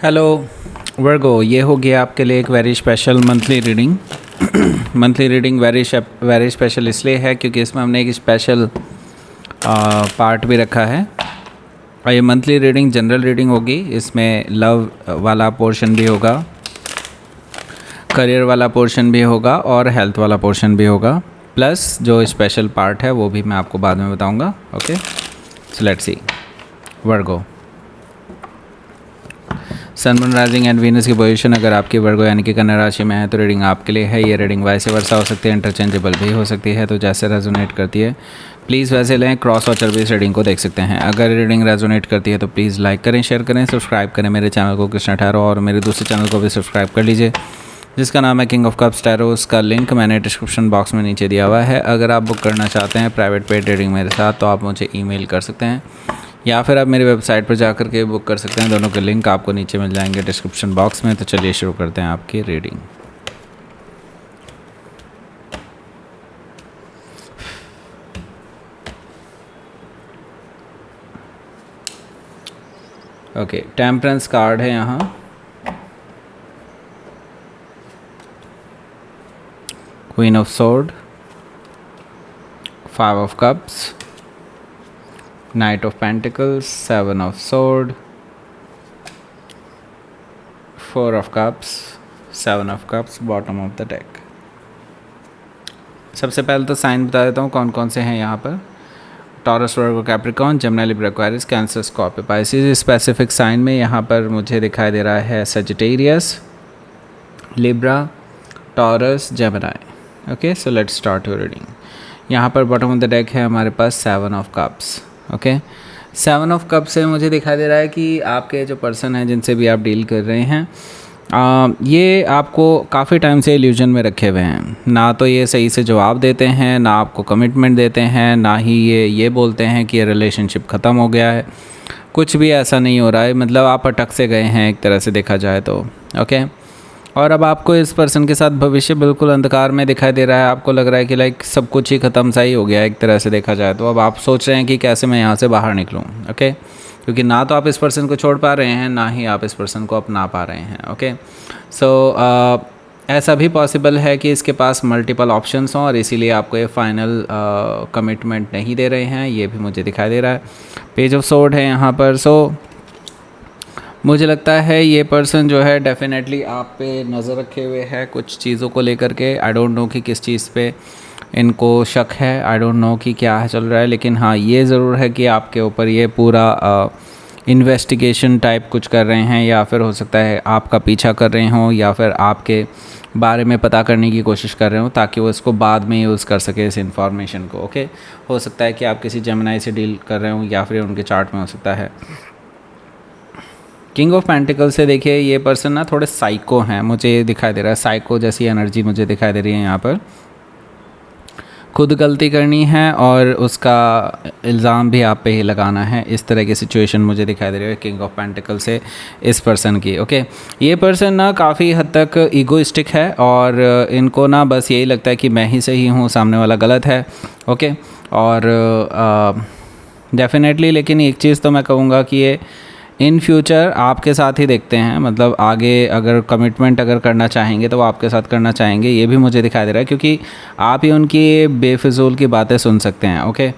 Hello वर्गो, ये हो गया आपके लिए एक very special monthly reading. Monthly reading very special इसलिए है क्योंकि इसमें हमने एक स्पेशल पार्ट भी रखा है। और ये मंथली रीडिंग जनरल रीडिंग होगी। इसमें लव वाला पोर्शन भी होगा, करियर वाला पोर्शन भी होगा और हेल्थ वाला पोर्शन भी होगा। प्लस जो स्पेशल पार्ट है वो भी मैं आपको बाद में बताऊंगा। Okay, so let's see. Virgo, sun, moon, rising and Venus की पोजीशन अगर आपकी वर्गो यानी कि कन्या राशि में है तो रीडिंग आपके लिए है। ये रीडिंग वैसे वर्षा हो सकती है, इंटरचेंजेबल भी हो सकती है, तो जैसे रेजोनेट करती है प्लीज़ वैसे लें। क्रॉस वॉचर भी इस रीडिंग को देख सकते हैं। अगर रीडिंग रेजोनेट करती है तो प्लीज़ लाइक करें, शेयर करें, सब्सक्राइब करें मेरे चैनल को कृष्णा टैरो, और मेरे दूसरे चैनल को भी सब्सक्राइब कर लीजिए जिसका नाम है किंग ऑफ कप्स टैरो। उसका लिंक मैंने डिस्क्रिप्शन बॉक्स में नीचे दिया हुआ है। अगर आप बुक करना चाहते हैं प्राइवेट पेड रीडिंग मेरे साथ तो आप मुझे ईमेल कर सकते हैं या फिर आप मेरी वेबसाइट पर जाकर के बुक कर सकते हैं। दोनों के लिंक आपको नीचे मिल जाएंगे डिस्क्रिप्शन बॉक्स में। तो चलिए शुरू करते हैं आपकी रीडिंग। ओके, टेम्परेंस कार्ड है यहाँ, queen of sword, five of cups, night of pentacles, seven of sword, four of cups, seven of cups, bottom of the deck. सबसे पहले तो साइन बता देता हूँ कौन कौन से हैं यहाँ पर। Taurus, Virgo, Capricorn, Gemini, Libra, Aquarius, Cancer, Scorpio, Pisces. Specific sign में यहाँ पर मुझे दिखाई दे रहा है Sagittarius, Libra, Taurus, Gemini. Okay, so let's start your reading. यहाँ पर बॉटम ऑफ द डेक है हमारे पास seven of cups. Okay, seven of cup से मुझे दिखाई दे रहा है कि आपके जो पर्सन हैं जिनसे भी आप डील कर रहे हैं ये आपको काफ़ी टाइम से इल्यूजन में रखे हुए हैं। ना तो ये सही से जवाब देते हैं, ना आपको कमिटमेंट देते हैं, ना ही ये बोलते हैं कि ये रिलेशनशिप ख़त्म हो गया है। कुछ भी ऐसा नहीं हो रहा है, मतलब आप अटक से गए हैं एक तरह से देखा जाए तो। ओके, और अब आपको इस पर्सन के साथ भविष्य बिल्कुल अंधकार में दिखाई दे रहा है। आपको लग रहा है कि लाइक सब कुछ ही ख़त्म सा ही हो गया है एक तरह से देखा जाए तो। अब आप सोच रहे हैं कि कैसे मैं यहाँ से बाहर निकलूँ। ओके, क्योंकि ना तो आप इस पर्सन को छोड़ पा रहे हैं, ना ही आप इस पर्सन को अपना पा रहे हैं। ओके, सो ऐसा भी पॉसिबल है कि इसके पास मल्टीपल ऑप्शंस हों और इसीलिए आपको ये फाइनल कमिटमेंट नहीं दे रहे हैं, ये भी मुझे दिखाई दे रहा है। पेज ऑफ सोर्ड है यहाँ पर। सो मुझे लगता है ये पर्सन जो है डेफिनेटली आप पे नज़र रखे हुए है कुछ चीज़ों को लेकर के। आई डोंट नो कि किस चीज़ पे इनको शक है, आई डोंट नो कि क्या चल रहा है, लेकिन हाँ ये ज़रूर है कि आपके ऊपर ये पूरा इन्वेस्टिगेशन टाइप कुछ कर रहे हैं, या फिर हो सकता है आपका पीछा कर रहे हों, या फिर आपके बारे में पता करने की कोशिश कर रहे हो ताकि वो इसको बाद में यूज़ कर सके इस इंफॉर्मेशन को। ओके, हो सकता है कि आप किसी जेमिनी से डील कर रहे हो या फिर उनके चार्ट में हो सकता है। किंग ऑफ पेंटिकल से देखिए ये पर्सन ना थोड़े साइको हैं, मुझे दिखाई दे रहा है। साइको जैसी एनर्जी मुझे दिखाई दे रही है यहाँ पर। खुद गलती करनी है और उसका इल्ज़ाम भी आप पे ही लगाना है, इस तरह की सिचुएशन मुझे दिखाई दे रही है किंग ऑफ पेंटिकल से इस पर्सन की। ओके, ये पर्सन ना काफ़ी हद तक ईगोइस्टिक है और इनको ना बस यही लगता है कि मैं ही सही हूँ, सामने वाला गलत है। ओके, और डेफिनेटली लेकिन एक चीज़ तो मैं कहूँगा कि ये इन फ्यूचर आपके साथ ही देखते हैं, मतलब आगे अगर कमिटमेंट अगर करना चाहेंगे तो वो आपके साथ करना चाहेंगे, ये भी मुझे दिखाई दे रहा है क्योंकि आप ही उनकी बेफिजूल की बातें सुन सकते हैं। ओके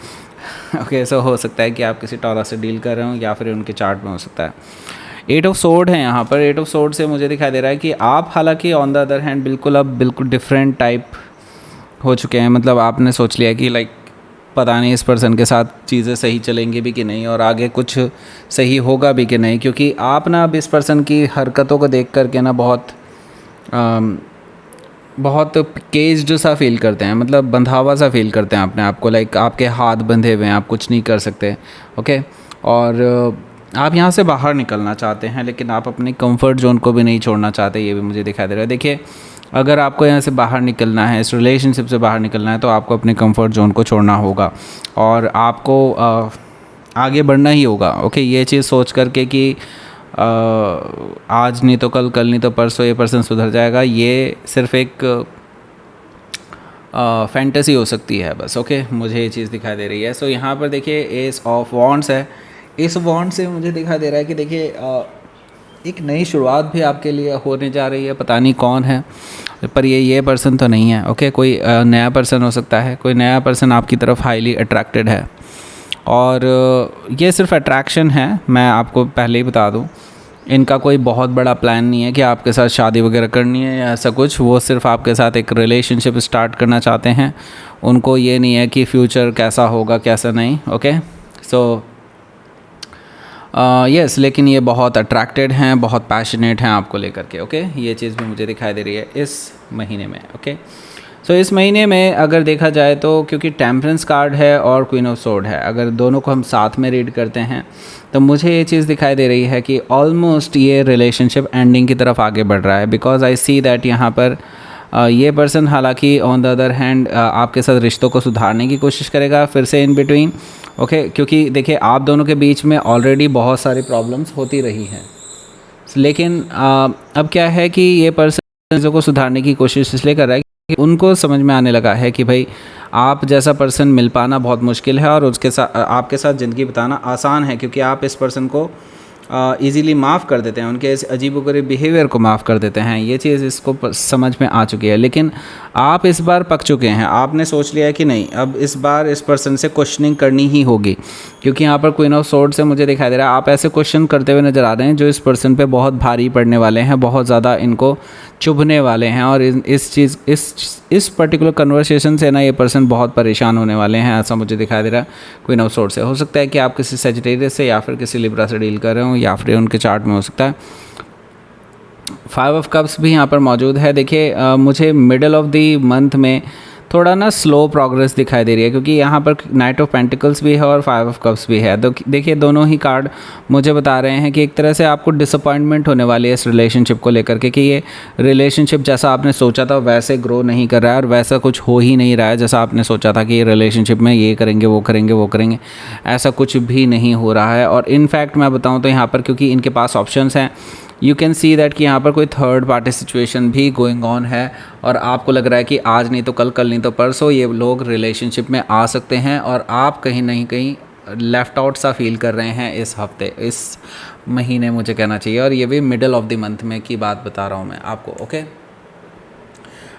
ओके, सो हो सकता है कि आप किसी टॉरस से डील कर रहे हो या फिर उनके चार्ट में हो सकता है। एट ऑफ सोर्ड है यहाँ पर। एट ऑफ सोर्ड से मुझे दिखाई दे रहा है कि आप हालांकि ऑन द अदर हैंड बिल्कुल अब बिल्कुल डिफरेंट टाइप हो चुके हैं। मतलब आपने सोच लिया कि लाइक पता नहीं इस पर्सन के साथ चीज़ें सही चलेंगी भी कि नहीं और आगे कुछ सही होगा भी कि नहीं, क्योंकि आप ना अब इस पर्सन की हरकतों को देख करके ना बहुत केज्ड सा फील करते हैं, मतलब बंधावा सा फील करते हैं अपने आप को। लाइक आपके हाथ बंधे हुए हैं, आप कुछ नहीं कर सकते। ओके, और आप यहाँ से बाहर निकलना चाहते हैं लेकिन आप अपनी कंफर्ट जोन को भी नहीं छोड़ना चाहते, ये भी मुझे दिखाई दे रहा है। देखिए, अगर आपको यहाँ से बाहर निकलना है, इस रिलेशनशिप से बाहर निकलना है, तो आपको अपने कंफर्ट जोन को छोड़ना होगा और आपको आगे बढ़ना ही होगा। ओके, ये चीज़ सोच करके कि आज नहीं तो कल, कल नहीं तो परसों ये पर्सन सुधर जाएगा, ये सिर्फ एक फैंटेसी हो सकती है बस। ओके, मुझे ये चीज़ दिखाई दे रही है। सो यहाँ पर देखिए एस ऑफ वॉन्ड्स है। इस वॉन्ड से मुझे दिखाई दे रहा है कि देखिए एक नई शुरुआत भी आपके लिए होने जा रही है, पता नहीं कौन है, पर ये पर्सन तो नहीं है। ओके, कोई नया पर्सन हो सकता है, कोई नया पर्सन आपकी तरफ हाईली अट्रैक्टेड है। और ये सिर्फ अट्रैक्शन है, मैं आपको पहले ही बता दूं। इनका कोई बहुत बड़ा प्लान नहीं है कि आपके साथ शादी वगैरह करनी है या ऐसा कुछ। वो सिर्फ आपके साथ एक रिलेशनशिप स्टार्ट करना चाहते हैं। उनको ये नहीं है कि फ्यूचर कैसा होगा कैसा नहीं। ओके, सो यस, लेकिन ये बहुत अट्रैक्टेड हैं, बहुत पैशनेट हैं आपको लेकर के। ओके, ये चीज़ भी मुझे दिखाई दे रही है इस महीने में। ओके, सो इस महीने में अगर देखा जाए तो क्योंकि टेम्परेंस कार्ड है और क्वीन ऑफ सोर्ड है, अगर दोनों को हम साथ में रीड करते हैं तो मुझे ये चीज़ दिखाई दे रही है कि ऑलमोस्ट ये रिलेशनशिप एंडिंग की तरफ आगे बढ़ रहा है। बिकॉज आई सी दैट यहाँ पर ये पर्सन हालांकि ऑन द अदर हैंड आपके साथ रिश्तों को सुधारने की कोशिश करेगा फिर से इन बिटवीन। ओके, क्योंकि देखिए आप दोनों के बीच में ऑलरेडी बहुत सारी प्रॉब्लम्स होती रही हैं, लेकिन अब क्या है कि ये पर्सन चीज़ों को सुधारने की कोशिश इसलिए कर रहा है कि उनको समझ में आने लगा है कि भाई आप जैसा पर्सन मिल पाना बहुत मुश्किल है और उसके साथ आपके साथ ज़िंदगी बिताना आसान है, क्योंकि आप इस पर्सन को इजीली माफ़ कर देते हैं, उनके इस अजीबोगरीब बिहेवियर को माफ़ कर देते हैं। ये चीज़ इसको समझ में आ चुकी है। लेकिन आप इस बार पक चुके हैं, आपने सोच लिया है कि नहीं, अब इस बार इस पर्सन से क्वेश्चनिंग करनी ही होगी, क्योंकि यहाँ पर क्वीन ऑफ सोर्ड से मुझे दिखाई दे रहा है आप ऐसे क्वेश्चन करते हुए नज़र आ रहे हैं जो इस पर्सन पे बहुत भारी पड़ने वाले हैं, बहुत ज़्यादा इनको चुभने वाले हैं। और इस पर्टिकुलर कन्वर्सेशन से ना ये पर्सन बहुत परेशान होने वाले हैं, ऐसा मुझे दिखाई दे रहा है क्वीन ऑफ सोर्ड से। हो सकता है कि आप किसी सेजिटेरियस से या फिर किसी लिब्रा से डील कर रहे हो, या फिर उनके चार्ट में हो सकता है। 5 ऑफ कप्स भी यहाँ पर मौजूद है। देखिए मुझे मिडल ऑफ द मंथ में थोड़ा ना स्लो प्रोग्रेस दिखाई दे रही है, क्योंकि यहाँ पर नाइट ऑफ पेंटिकल्स भी है और 5 ऑफ कप्स भी है। तो देखिए दोनों ही कार्ड मुझे बता रहे हैं कि एक तरह से आपको डिसअपॉइंटमेंट होने वाली है इस रिलेशनशिप को लेकर के, कि ये रिलेशनशिप जैसा आपने सोचा था वैसे ग्रो नहीं कर रहा है और वैसा कुछ हो ही नहीं रहा है जैसा आपने सोचा था कि ये रिलेशनशिप में ये करेंगे वो करेंगे वो करेंगे, ऐसा कुछ भी नहीं हो रहा है। और इनफैक्ट मैं बताऊँ तो यहाँ पर क्योंकि इनके पास ऑप्शंस हैं, यू कैन सी दैट कि यहाँ पर कोई थर्ड पार्टी सिचुएशन भी गोइंग ऑन है और आपको लग रहा है कि आज नहीं तो कल, कल नहीं तो परसों ये लोग रिलेशनशिप में आ सकते हैं और आप कहीं नहीं कहीं लेफ़्ट आउट सा फील कर रहे हैं इस हफ्ते, इस महीने मुझे कहना चाहिए। और ये भी मिडल ऑफ द मंथ में की बात बता रहा हूँ मैं आपको। ओके,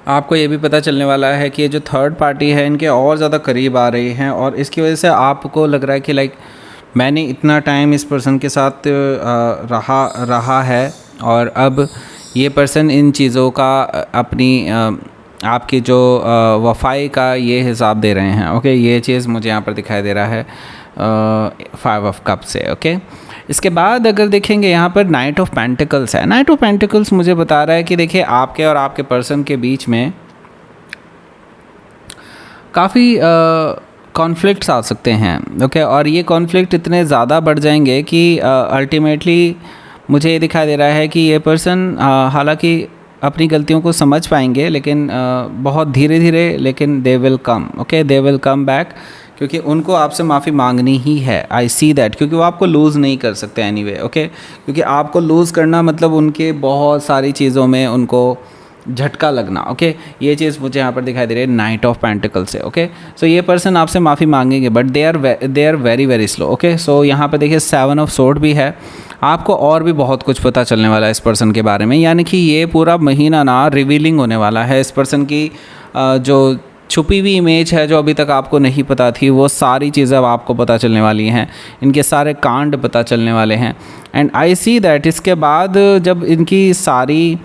आपको ये भी पता चलने वाला है कि ये जो थर्ड पार्टी है इनके और ज़्यादा करीब आ रही हैं और इसकी वजह से आपको लग रहा है कि लाइक मैंने इतना टाइम इस पर्सन के साथ रहा है और अब ये पर्सन इन चीज़ों का अपनी आपकी जो वफाई का ये हिसाब दे रहे हैं। ओके, ये चीज़ मुझे यहाँ पर दिखाई दे रहा है 5 ऑफ कप से। ओके, इसके बाद अगर देखेंगे यहाँ पर नाइट ऑफ पेंटिकल्स है। नाइट ऑफ पेंटिकल्स मुझे बता रहा है कि देखिए आपके और आपके पर्सन के बीच में काफ़ी कॉन्फ्लिक्ट्स आ सकते हैं। ओके, और ये कॉन्फ्लिक्ट इतने ज़्यादा बढ़ जाएंगे कि अल्टीमेटली मुझे ये दिखाई दे रहा है कि ये पर्सन हालांकि अपनी गलतियों को समझ पाएंगे, लेकिन बहुत धीरे धीरे, लेकिन they will come. Okay, they will come back, क्योंकि उनको आपसे माफ़ी मांगनी ही है। आई सी दैट, क्योंकि वो आपको लूज़ नहीं कर सकते एनीवे। ओके, क्योंकि आपको लूज़ करना मतलब उनके बहुत सारी चीज़ों में उनको झटका लगना। ओके, ये चीज़ मुझे यहाँ पर दिखाई दे रही है नाइट ऑफ पेंटिकल से। ओके, सो ये पर्सन आपसे माफ़ी मांगेंगे but they are very very slow. Okay, so यहाँ पर देखिए 7 ऑफ सोर्ड भी है। आपको और भी बहुत कुछ पता चलने वाला है इस पर्सन के बारे में, यानी कि ये पूरा महीना ना रिवीलिंग होने वाला है। इस पर्सन की जो छुपी हुई इमेज है जो अभी तक आपको नहीं पता थी, वो सारी चीज़ें अब आपको पता चलने वाली हैं, इनके सारे कांड पता चलने वाले हैं। एंड आई सी दैट इसके बाद जब इनकी सारी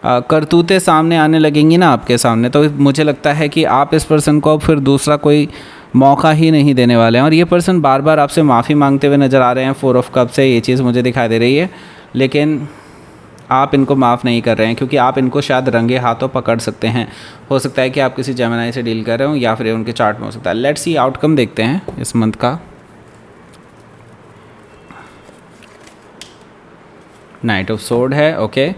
करतूतें सामने आने लगेंगी ना आपके सामने, तो मुझे लगता है कि आप इस पर्सन को अब फिर दूसरा कोई मौका ही नहीं देने वाले हैं। और ये पर्सन बार बार आपसे माफ़ी मांगते हुए नज़र आ रहे हैं 4 ऑफ कप से, ये चीज़ मुझे दिखाई दे रही है, लेकिन आप इनको माफ़ नहीं कर रहे हैं क्योंकि आप इनको शायद रंगे हाथों पकड़ सकते हैं। हो सकता है कि आप किसी जेमिनी से डील कर रहे हो या फिर उनके चार्ट में हो सकता है। लेट्स सी आउटकम देखते हैं इस मंथ का। नाइट ऑफ सोर्ड है। ओके,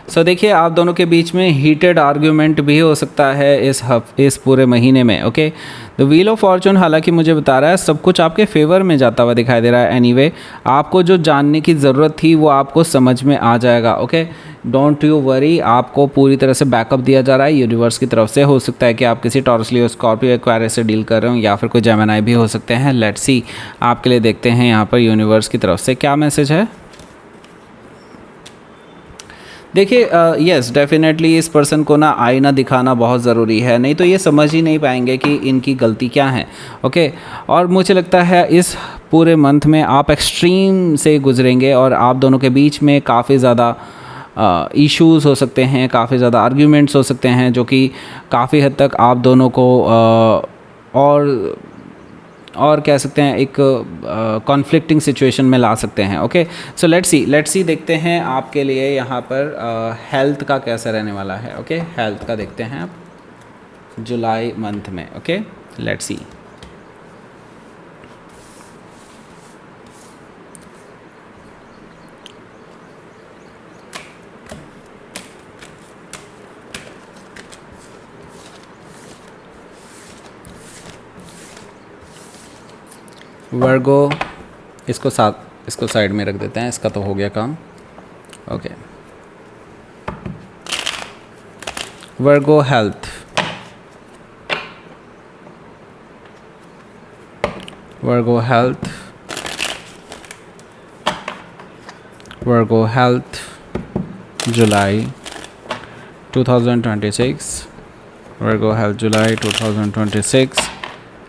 सो देखिए आप दोनों के बीच में हीटेड आर्ग्यूमेंट भी हो सकता है इस पूरे महीने में। Okay, the wheel of Fortune हालांकि मुझे बता रहा है सब कुछ आपके फेवर में जाता हुआ दिखाई दे रहा है। एनीवे, आपको जो जानने की ज़रूरत थी वो आपको समझ में आ जाएगा। ओके, डोंट यू वरी, आपको पूरी तरह से बैकअप दिया जा रहा है यूनिवर्स की तरफ से। हो सकता है कि आप किसी टॉरस, लियो, स्कॉर्पियो, एक्वेरियस से डील कर रहे हो या फिर कोई जेमिनी भी हो सकते हैं। लेट्स सी, आपके लिए देखते हैं यहाँ पर यूनिवर्स की तरफ से क्या मैसेज है। देखिए यस डेफिनेटली इस पर्सन को ना आईना दिखाना बहुत ज़रूरी है, नहीं तो ये समझ ही नहीं पाएंगे कि इनकी गलती क्या है। ओके, और मुझे लगता है इस पूरे मंथ में आप एक्सट्रीम से गुजरेंगे और आप दोनों के बीच में काफ़ी ज़्यादा इश्यूज़ हो सकते हैं, काफ़ी ज़्यादा आर्ग्यूमेंट्स हो सकते हैं, जो कि काफ़ी हद तक आप दोनों को और कह सकते हैं एक कॉन्फ्लिक्टिंग सिचुएशन में ला सकते हैं। ओके, सो लेट्स सी देखते हैं आपके लिए यहाँ पर हेल्थ का कैसा रहने वाला है। ओके, हेल्थ का देखते हैं आप जुलाई मंथ में। Okay, let's see. वर्गो, इसको साइड में रख देते हैं, इसका तो हो गया काम। Okay, Virgo health, Virgo health, Virgo health July 2026, Virgo health July 2026।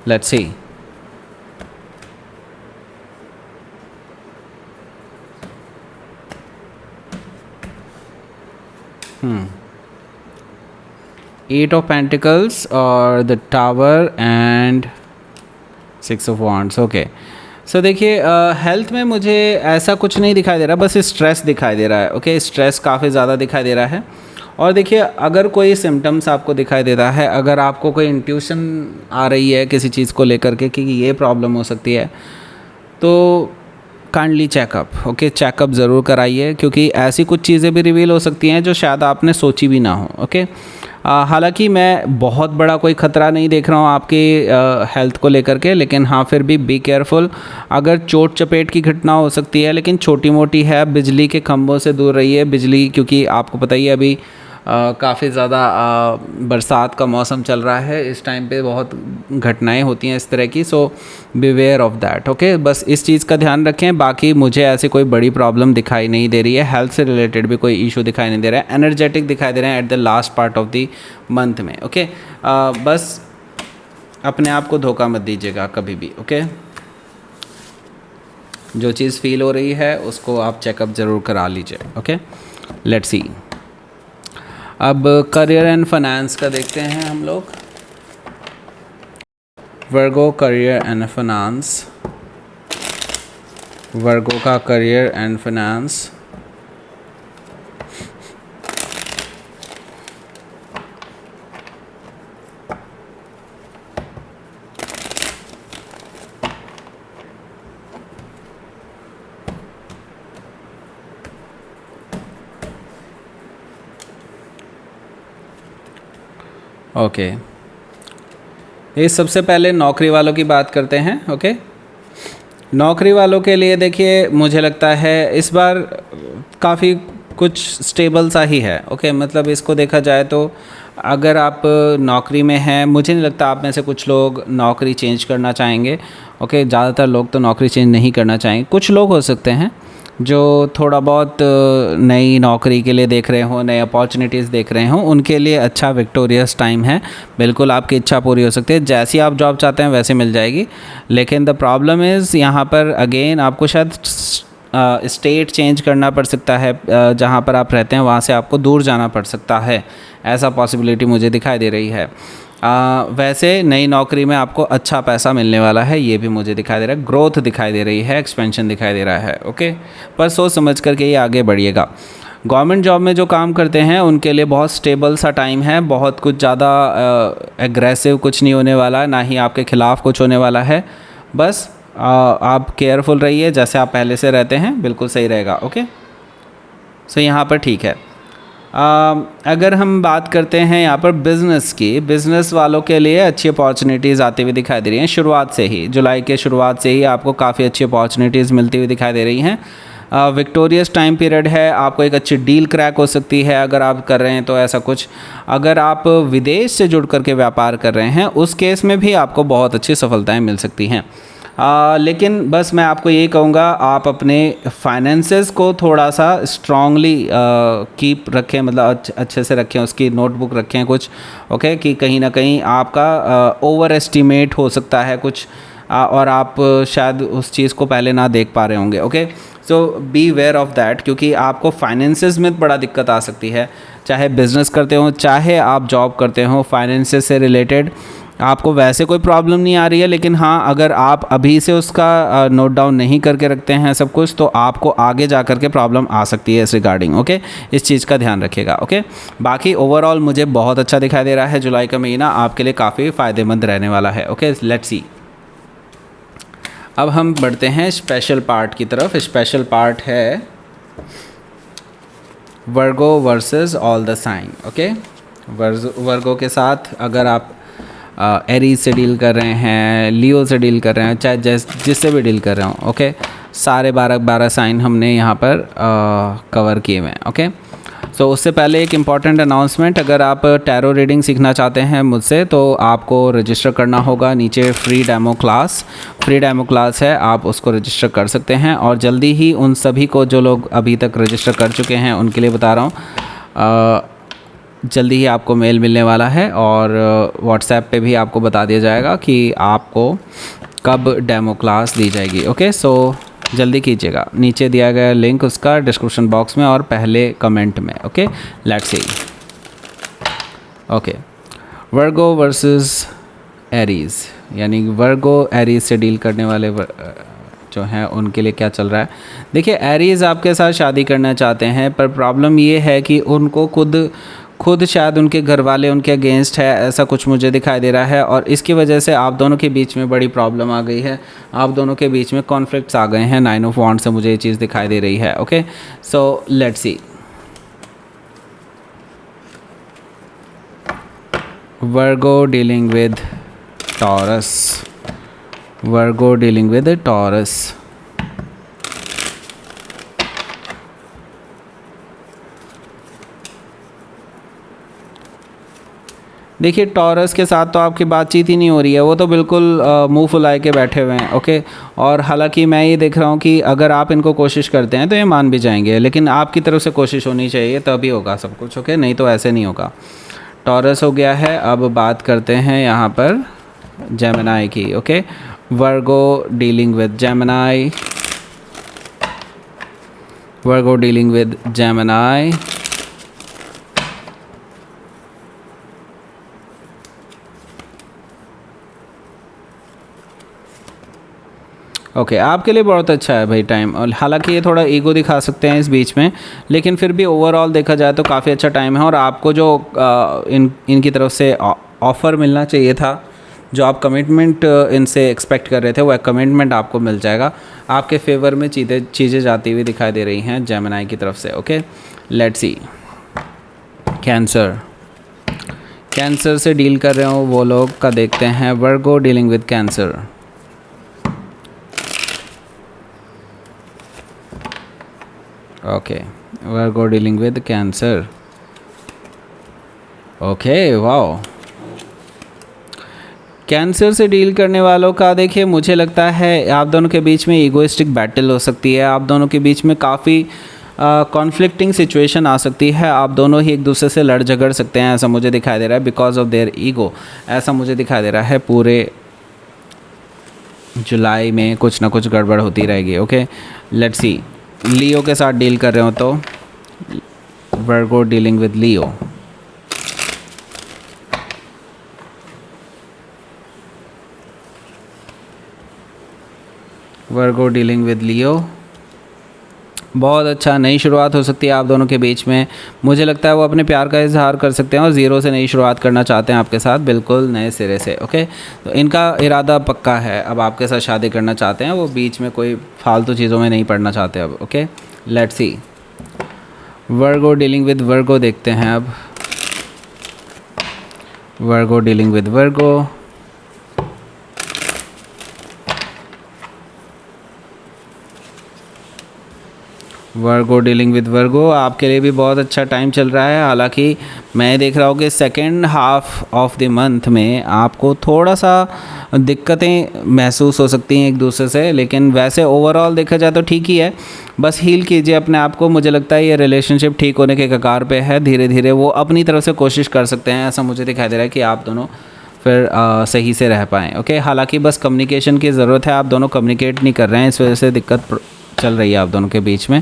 Let's see. Eight of Pentacles और the tower and six of wands. Okay, so देखिए हेल्थ में मुझे ऐसा कुछ नहीं दिखाई दे रहा, बस स्ट्रेस दिखाई दे रहा है। ओके, स्ट्रेस काफ़ी ज़्यादा दिखाई दे रहा है। और देखिए अगर कोई सिम्टम्स आपको दिखाई देता है, अगर आपको कोई इंट्यूशन आ रही है किसी चीज़ को लेकर के कि ये प्रॉब्लम हो सकती है, तो काइंडली चेकअप। ओके, चेकअप ज़रूर कराइए, क्योंकि ऐसी कुछ चीज़ें भी रिवील हो सकती हैं जो शायद आपने सोची भी ना हो। ओके, हालांकि मैं बहुत बड़ा कोई ख़तरा नहीं देख रहा हूँ आपकी हेल्थ को लेकर के, लेकिन हाँ फिर भी बी केयरफुल। अगर चोट चपेट की घटना हो सकती है, लेकिन छोटी मोटी है। बिजली के खंभों से दूर रहिए, बिजली, क्योंकि आपको पता ही है अभी काफ़ी ज़्यादा बरसात का मौसम चल रहा है, इस टाइम पे बहुत घटनाएं होती हैं इस तरह की। सो बीवेयर ऑफ दैट। ओके, बस इस चीज़ का ध्यान रखें। बाकी मुझे ऐसी कोई बड़ी प्रॉब्लम दिखाई नहीं दे रही है, हेल्थ से रिलेटेड भी कोई इशू दिखाई नहीं दे रहा है। एनर्जेटिक दिखाई दे रहे हैं at the last part of the month में। ओके, बस अपने आप को धोखा मत दीजिएगा कभी भी। ओके, जो चीज़ फील हो रही है उसको आप चेकअप ज़रूर करा लीजिए। ओके, लेट्स सी। अब करियर एंड फाइनेंस का देखते हैं हम लोग। वर्गो करियर एंड फाइनेंस, वर्गो का करियर एंड फाइनेंस। ओके, ये सबसे पहले नौकरी वालों की बात करते हैं। ओके, नौकरी वालों के लिए देखिए मुझे लगता है इस बार काफ़ी कुछ स्टेबल सा ही है। ओके, मतलब इसको देखा जाए तो अगर आप नौकरी में हैं, मुझे नहीं लगता आप में से कुछ लोग नौकरी चेंज करना चाहेंगे। ओके, ज़्यादातर लोग तो नौकरी चेंज नहीं करना चाहेंगे। कुछ लोग हो सकते हैं जो थोड़ा बहुत नई नौकरी के लिए देख रहे हों, नए अपॉर्चुनिटीज़ देख रहे हों, उनके लिए अच्छा विक्टोरियस टाइम है। बिल्कुल आपकी इच्छा पूरी हो सकती है, जैसी आप जॉब चाहते हैं वैसे मिल जाएगी। लेकिन द प्रॉब्लम इज़ यहाँ पर अगेन आपको शायद स्टेट चेंज करना पड़ सकता है। जहाँ पर आप रहते हैं वहाँ से आपको दूर जाना पड़ सकता है, ऐसा पॉसिबिलिटी मुझे दिखाई दे रही है। वैसे नई नौकरी में आपको अच्छा पैसा मिलने वाला है, ये भी मुझे दिखाई दे रहा है। ग्रोथ दिखाई दे रही है, एक्सपेंशन दिखाई दे रहा है। ओके, पर सोच समझ करके ये आगे बढ़िएगा। गवर्नमेंट जॉब में जो काम करते हैं उनके लिए बहुत स्टेबल सा टाइम है, बहुत कुछ ज़्यादा एग्रेसिव कुछ नहीं होने वाला है, ना ही आपके ख़िलाफ़ कुछ होने वाला है। बस आप केयरफुल रहिए, जैसे आप पहले से रहते हैं बिल्कुल सही रहेगा। ओके, सो यहाँ पर ठीक है। अगर हम बात करते हैं यहाँ पर बिज़नेस की, बिज़नेस वालों के लिए अच्छी अपॉर्चुनिटीज़ आती हुई दिखाई दे रही हैं। शुरुआत से ही, जुलाई के शुरुआत से ही आपको काफ़ी अच्छी अपॉर्चुनिटीज़ मिलती हुई दिखाई दे रही हैं। विक्टोरियस टाइम पीरियड है, आपको एक अच्छी डील क्रैक हो सकती है अगर आप कर रहे हैं तो ऐसा कुछ। अगर आप विदेश से जुड़ करके व्यापार कर रहे हैं उस केस में भी आपको बहुत अच्छी सफलताएँ मिल सकती हैं। लेकिन बस मैं आपको ये कहूँगा, आप अपने फाइनेंसेस को थोड़ा सा स्ट्रांगली कीप रखें, मतलब अच्छे से रखें, उसकी नोटबुक रखें कुछ, ओके, कि कहीं ना कहीं आपका ओवर एस्टिमेट हो सकता है कुछ, और आप शायद उस चीज़ को पहले ना देख पा रहे होंगे, okay. So beware of that, क्योंकि आपको फाइनेंसेस में बड़ा दिक्कत आ सकती है, चाहे बिज़नेस करते हो चाहे आप जॉब करते हो, फाइनेंसेस से रिलेटेड आपको वैसे कोई प्रॉब्लम नहीं आ रही है, लेकिन हाँ, अगर आप अभी से उसका नोट डाउन नहीं करके रखते हैं सब कुछ, तो आपको आगे जा कर के प्रॉब्लम आ सकती है इस रिगार्डिंग, ओके। इस चीज़ का ध्यान रखिएगा, ओके। बाकी ओवरऑल मुझे बहुत अच्छा दिखाई दे रहा है, जुलाई का महीना आपके लिए काफ़ी फ़ायदेमंद रहने वाला है, ओके। लेट्स सी, अब हम बढ़ते हैं स्पेशल पार्ट की तरफ। स्पेशल पार्ट है Virgo versus all the sign, okay. Virgo के साथ अगर आप एरीज से डील कर रहे हैं, लियो से डील कर रहे हैं, चाहे जिससे भी डील कर रहे हो, ओके, सारे 12 साइन हमने यहाँ पर कवर किए हुए हैं, ओके। सो उससे पहले एक इम्पॉर्टेंट अनाउंसमेंट, अगर आप टैरो रीडिंग सीखना चाहते हैं मुझसे तो आपको रजिस्टर करना होगा। नीचे फ्री डेमो क्लास है, आप उसको रजिस्टर कर सकते हैं, और जल्दी ही उन सभी को जो लोग अभी तक रजिस्टर कर चुके हैं उनके लिए बता रहा हूँ, जल्दी ही आपको मेल मिलने वाला है, और व्हाट्सएप पे भी आपको बता दिया जाएगा कि आपको कब डेमो क्लास दी जाएगी, ओके। सो जल्दी कीजिएगा, नीचे दिया गया लिंक उसका डिस्क्रिप्शन बॉक्स में और पहले कमेंट में, okay. Let's C, okay. Virgo versus Aries, यानी वर्गो एरीज से डील करने वाले जो हैं उनके लिए क्या चल रहा है। देखिए, एरीज आपके साथ शादी करना चाहते हैं, पर प्रॉब्लम ये है कि उनको खुद शायद उनके घर वाले उनके अगेंस्ट है, ऐसा कुछ मुझे दिखाई दे रहा है, और इसकी वजह से आप दोनों के बीच में बड़ी प्रॉब्लम आ गई है, आप दोनों के बीच में कॉन्फ्लिक्ट्स आ गए हैं। 9 ऑफ वॉन्ड्स से मुझे ये चीज़ दिखाई दे रही है, okay. So let's see, Virgo dealing with taurus, देखिए, टॉरस के साथ तो आपकी बातचीत ही नहीं हो रही है, वो तो बिल्कुल मुंह फुलाए के बैठे हुए हैं, ओके। और हालांकि मैं ये देख रहा हूँ कि अगर आप इनको कोशिश करते हैं तो ये मान भी जाएंगे, लेकिन आपकी तरफ से कोशिश होनी चाहिए, तभी होगा सब कुछ, ओके, नहीं तो ऐसे नहीं होगा। टॉरस हो गया है, अब बात करते हैं यहाँ पर जेमिनी की, okay. Virgo dealing with Gemini, okay, आपके लिए बहुत अच्छा है भाई टाइम, और हालांकि ये थोड़ा ईगो दिखा सकते हैं इस बीच में, लेकिन फिर भी ओवरऑल देखा जाए तो काफ़ी अच्छा टाइम है, और आपको जो इनकी तरफ से ऑफ़र मिलना चाहिए था, जो आप कमिटमेंट इनसे एक्सपेक्ट कर रहे थे, वो कमिटमेंट आपको मिल जाएगा। आपके फेवर में चीज़ें जाती हुई दिखाई दे रही हैं जेमिनी की तरफ से, ओके। लेट्स सी, कैंसर से डील कर रहे हो वो लोग का देखते हैं। Virgo dealing with Cancer, okay. Virgo dealing with Cancer, okay, wow. Cancer से डील करने वालों का देखिए, मुझे लगता है आप दोनों के बीच में ईगोइस्टिक बैटल हो सकती है, आप दोनों के बीच में काफ़ी कॉन्फ्लिक्टिंग सिचुएशन आ सकती है, आप दोनों ही एक दूसरे से लड़ झगड़ सकते हैं, ऐसा मुझे दिखाई दे रहा है, बिकॉज ऑफ देयर ईगो, ऐसा मुझे दिखाई दे रहा है। पूरे जुलाई में कुछ ना कुछ गड़बड़ होती रहेगी, ओके। लेट्स सी, लियो के साथ डील कर रहे हो तो वर्गो डीलिंग विद लियो, बहुत अच्छा, नई शुरुआत हो सकती है आप दोनों के बीच में। मुझे लगता है वो अपने प्यार का इजहार कर सकते हैं और ज़ीरो से नई शुरुआत करना चाहते हैं आपके साथ, बिल्कुल नए सिरे से, ओके। तो इनका इरादा पक्का है, अब आपके साथ शादी करना चाहते हैं, वो बीच में कोई फालतू चीज़ों में नहीं पड़ना चाहते अब, okay. Let's see, Virgo dealing with Virgo देखते हैं अब। Virgo dealing with Virgo, Virgo dealing with Virgo, आपके लिए भी बहुत अच्छा टाइम चल रहा है। हालांकि मैं देख रहा हूँ कि second half of the month में आपको थोड़ा सा दिक्कतें महसूस हो सकती हैं एक दूसरे से, लेकिन वैसे ओवरऑल देखा जाए तो ठीक ही है। बस हील कीजिए अपने आप को, मुझे लगता है ये रिलेशनशिप ठीक होने के कगार पे है। धीरे धीरे वो अपनी तरफ से कोशिश कर सकते हैं, ऐसा मुझे दिखाई दे रहा है कि आप दोनों फिर सही से रह पाएँ। ओके, हालांकि बस कम्युनिकेशन की ज़रूरत है, आप दोनों कम्युनिकेट नहीं कर रहे हैं, इस वजह से दिक्कत चल रही है आप दोनों के बीच में।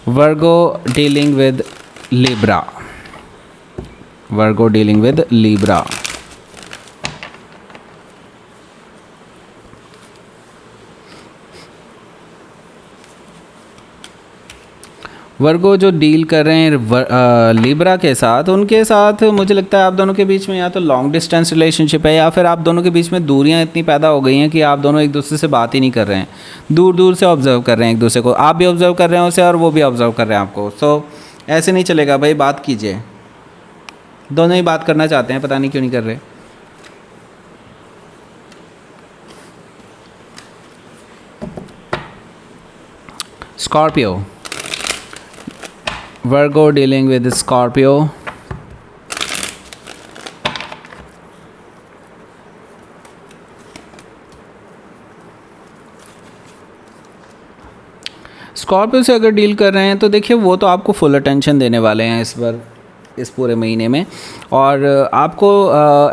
Virgo dealing with Libra, Virgo dealing with Libra. Virgo जो डील कर रहे हैं लिब्रा के साथ, उनके साथ मुझे लगता है आप दोनों के बीच में या तो लॉन्ग डिस्टेंस रिलेशनशिप है, या फिर आप दोनों के बीच में दूरियां इतनी पैदा हो गई हैं कि आप दोनों एक दूसरे से बात ही नहीं कर रहे हैं, दूर दूर से ऑब्जर्व कर रहे हैं एक दूसरे को। आप भी ऑब्जर्व कर रहे हैं उसे और वो भी ऑब्जर्व कर रहे हैं आपको। सो ऐसे नहीं चलेगा भाई, बात कीजिए। दोनों ही बात करना चाहते हैं, पता नहीं क्यों नहीं कर रहे। Scorpio, Virgo dealing with Scorpio. Scorpio से अगर डील कर रहे हैं तो देखिए वो तो आपको फुल अटेंशन देने वाले हैं इस बार, इस पूरे महीने में। और आपको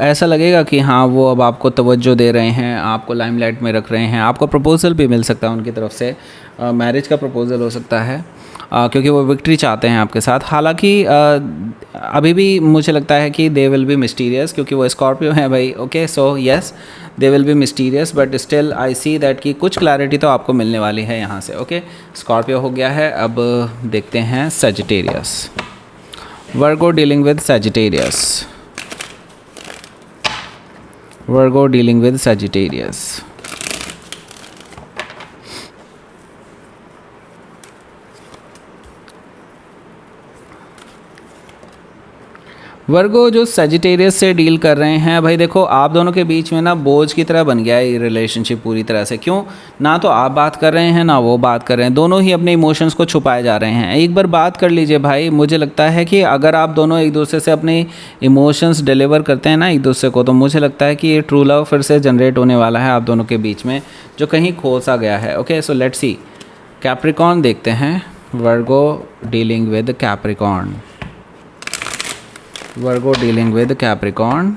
ऐसा लगेगा कि हाँ वो अब आपको तवज्जो दे रहे हैं, आपको लाइमलाइट में रख रहे हैं। आपको प्रपोज़ल भी मिल सकता है उनकी तरफ से, मैरिज का प्रपोज़ल हो सकता है, क्योंकि वो विक्ट्री चाहते हैं आपके साथ। हालांकि अभी भी मुझे लगता है कि दे विल बी मिस्टीरियस, क्योंकि वो स्कॉर्पियो हैं भाई। Okay, so yes they will be mysterious, but still I see that कि कुछ क्लैरिटी तो आपको मिलने वाली है यहाँ से। ओके, स्कॉर्पियो हो गया है। अब देखते हैं Sagittarius, Virgo dealing with Sagittarius, Virgo dealing with Sagittarius. Virgo जो सजिटेरियस से डील कर रहे हैं भाई, देखो आप दोनों के बीच में ना बोझ की तरह बन गया है ये रिलेशनशिप पूरी तरह से। क्यों? ना तो आप बात कर रहे हैं ना वो बात कर रहे हैं, दोनों ही अपने इमोशंस को छुपाए जा रहे हैं। एक बार बात कर लीजिए भाई, मुझे लगता है कि अगर आप दोनों एक दूसरे से अपने इमोशंस डिलीवर करते हैं ना एक दूसरे को, तो मुझे लगता है कि ये ट्रू लव फिर से जनरेट होने वाला है आप दोनों के बीच में, जो कहीं खो सा गया है। Okay, so let's see. Capricorn देखते हैं, Virgo dealing with Capricorn, Virgo dealing with Capricorn.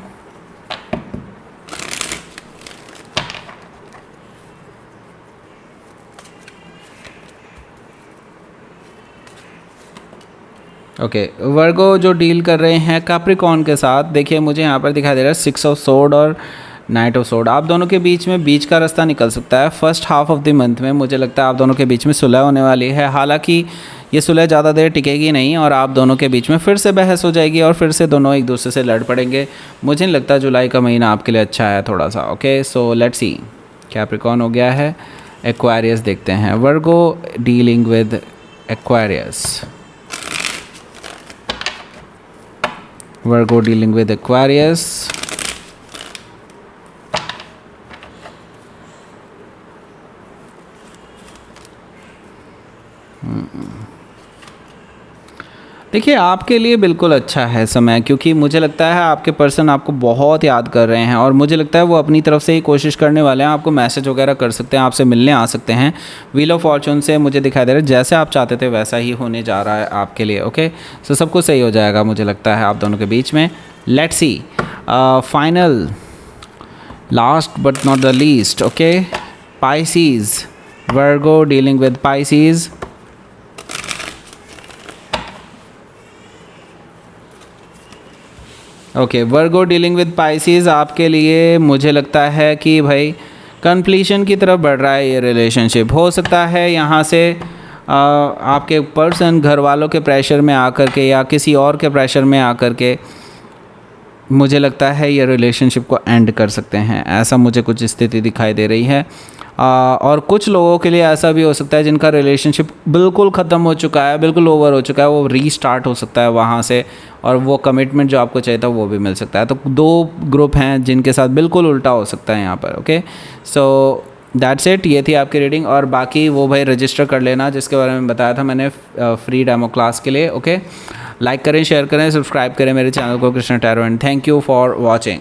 Okay, Virgo जो डील कर रहे हैं कैप्रिकॉर्न के साथ, देखिए मुझे यहाँ पर दिखाई दे रहा है 6 ऑफ सोर्ड और नाइट ऑफ सोर्ड। आप दोनों के बीच में बीच का रास्ता निकल सकता है first half of the month में। मुझे लगता है आप दोनों के बीच में सुलह होने वाली है। हालांकि ये सुलह ज़्यादा देर टिकेगी नहीं और आप दोनों के बीच में फिर से बहस हो जाएगी और फिर से दोनों एक दूसरे से लड़ पड़ेंगे। मुझे नहीं लगता जुलाई का महीना आपके लिए अच्छा है थोड़ा सा। Okay, so let's see. Capricorn हो गया है। एक्वारियस देखते हैं, Virgo dealing with Aquarius, Virgo dealing with Aquarius. देखिए आपके लिए बिल्कुल अच्छा है समय, क्योंकि मुझे लगता है आपके पर्सन आपको बहुत याद कर रहे हैं और मुझे लगता है वो अपनी तरफ से ही कोशिश करने वाले हैं। आपको मैसेज वगैरह कर सकते हैं, आपसे मिलने आ सकते हैं। व्हील ऑफ फॉर्चून से मुझे दिखाई दे रहा है जैसे आप चाहते थे वैसा ही होने जा रहा है आपके लिए। ओके, सो सब कुछ सही हो जाएगा मुझे लगता है आप दोनों के बीच में। Let's see final, last but not the least. Okay, Pisces, Virgo dealing with Pisces. Okay, Virgo dealing with Pisces आपके लिए मुझे लगता है कि भाई कंप्लीशन की तरफ बढ़ रहा है ये रिलेशनशिप। हो सकता है यहाँ से आपके पर्सन घर वालों के प्रेशर में आकर के या किसी और के प्रेशर में आकर के मुझे लगता है ये रिलेशनशिप को एंड कर सकते हैं, ऐसा मुझे कुछ स्थिति दिखाई दे रही है। और कुछ लोगों के लिए ऐसा भी हो सकता है जिनका रिलेशनशिप बिल्कुल ख़त्म हो चुका है, बिल्कुल ओवर हो चुका है, वो रीस्टार्ट हो सकता है वहाँ से और वो कमिटमेंट जो आपको चाहिए था वो भी मिल सकता है। तो दो ग्रुप हैं जिनके साथ बिल्कुल उल्टा हो सकता है यहाँ पर। ओके, सो दैट्स इट, ये थी आपकी रीडिंग। और बाकी वो भाई रजिस्टर कर लेना जिसके बारे में बताया था मैंने फ्री डेमो क्लास के लिए। ओके, लाइक करें, शेयर करें, सब्सक्राइब करें मेरे चैनल को Krishna tarot, and thank you for watching.